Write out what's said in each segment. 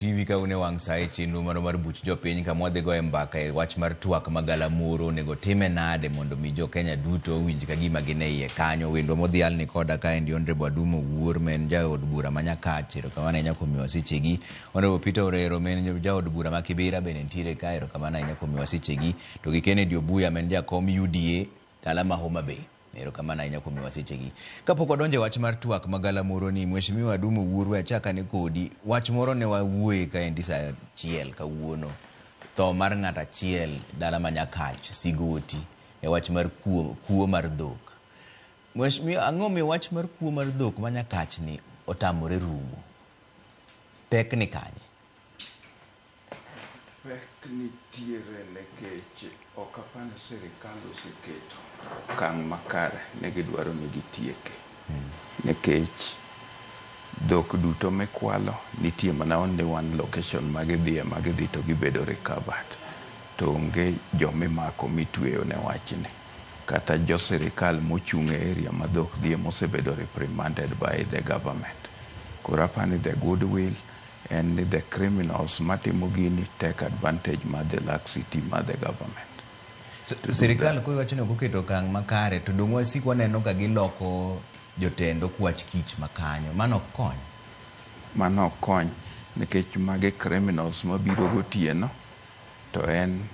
TV ka une wang sai chindu mano mar buch jopiny ka modhi go mbaka e wach mar twak magalamoro nego time nade mondo mi jo Kenya duto winj ka gima gine iye kanyo. Wendo modhial ni koda ka endi Honorable Adumo Wuor men jaod bura manyakach erokamano ahinya kuom miwa sechegi. Honorable Peter Orero men jaod bura ma Kibera bende nitiere ka, erokamano ahinya kuom miwa sechegi. To gi Kennedy Obuya men jakom UDA dala ma Homa Bay. Erokamano ahinya kuom miwa sechegi. Kapok wadonjo e wach mar twak magalamoro ni Mheshimiwa Adumo Wuor achaka ne kodi wach moro ne wawuoye ka endi saa achiel kawuono. Tho mar ng'at achiel dala Manyakach Sigoti e wach mar kuo mar dhok. Mheshimiwa, ang'o miyo wach mar kuo mar dhok Manyakach ni otamore rumo? Pek ni kanye? Pek nitiere nikech ok apani sirikal oseketo okang' makare ne gidwaro ni gitieke. Nikech dhok duto mikwalo nitie mana only one location magidhi to gibedo recovered. To onge jomimako mitweyo ne wachni. Kata jo sirikal mochung' e area ma dhok dhie mosebedo reprimanded by the government. Koro apani the goodwill and the criminals matimo gini take advantage ma the laxity ma the government. Sirikal ko wacho ni oketo okang' makare to dong' wasik waneno ka giloko jotendo kwach kich makanyo. Mano ok kony? Mano ok kony nikech mage criminals mabiro gotieno to en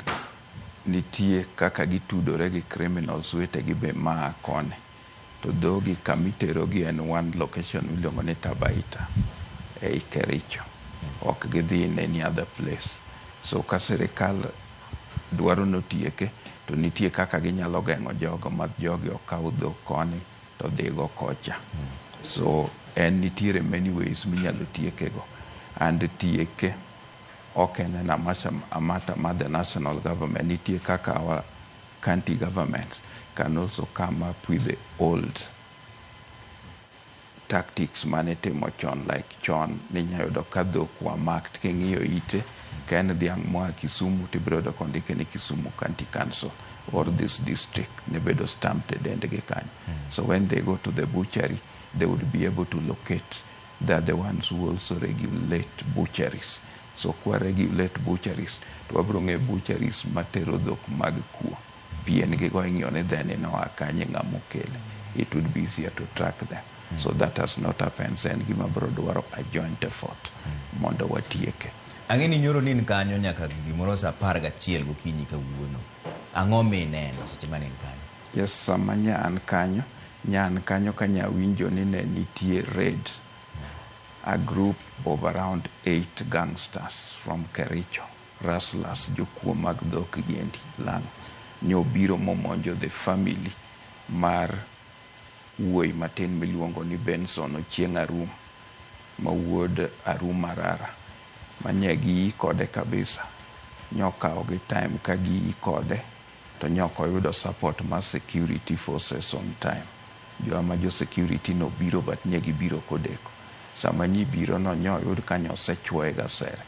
nitie kaka gitudore gi criminals wetegi be maa koni. To dhogi kamiterogi en one location miluongo ni Tabaita ei Kericho. Ok gidhi in any other place. So ka sirikal dwaro notieke to nitie kaka ginyalo geng'o jogo ma jogi okaw dhok koni to dhigo kocha. So en nitiere many ways minyalo tiekego. And tieke ok en an amata ma the national government. Nitie kaka our county governments can also come up with the old tactics mane timo chon, like chon ninyayudo ka dhok wamak king'iyo ite ka en dhiang' moa Kisumu tibrodo kondike ni Kisumu County Council or this district nebedo stamped e dendgi kanyo. So when they go to the butchery they would be able to locate that the ones who also regulate butcheries. So kwa regulate butcheries to wabro ng'e butcheries matero dhok mag kuo pien gi go ing'iyo ni dheni noa kanye ng'amokele. It would be easier to track them. So that has not happened. And gima bro dwaro a joint effort mondo watieke. Ang'eni nyoro nin kanyo nyaka gimoro sa 11 gokinyi kawuono. Ang'o mineno seche mane in kanyo? Yes, sama nyan kanyo ka nyawinjo ni ne nitie raid. A group of around 8 gangsters from Kericho, rustlers, jokuo mag dhok giendi Lang'o, nyobiro momonjo the family mar wuoyi matin miluongo ni Benson Ochieng' Arum ma wuod Arum Marara manye gi kode kabisa. Nyokawo gi time ka gi kode to nyoko yudo support ma security forces on time. Jo security no biro but nye gibiro kodeko. Sama nyi biro no nyoyud ka nyosechwoye gasere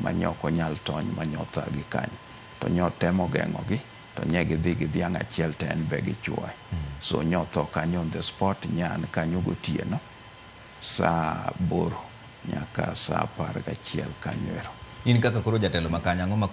ma nyoko nyal tony ma nyothagi kanyo. To nyotemo geng'o gi to nye gidhi gi dhiang' achiel to en be gichwoye. So nyotho kanyo on the spot nyan kanyo gotieno saa 8 nyaka saa 11 kanyo ero. In kaka koro jatelo makanya ang'o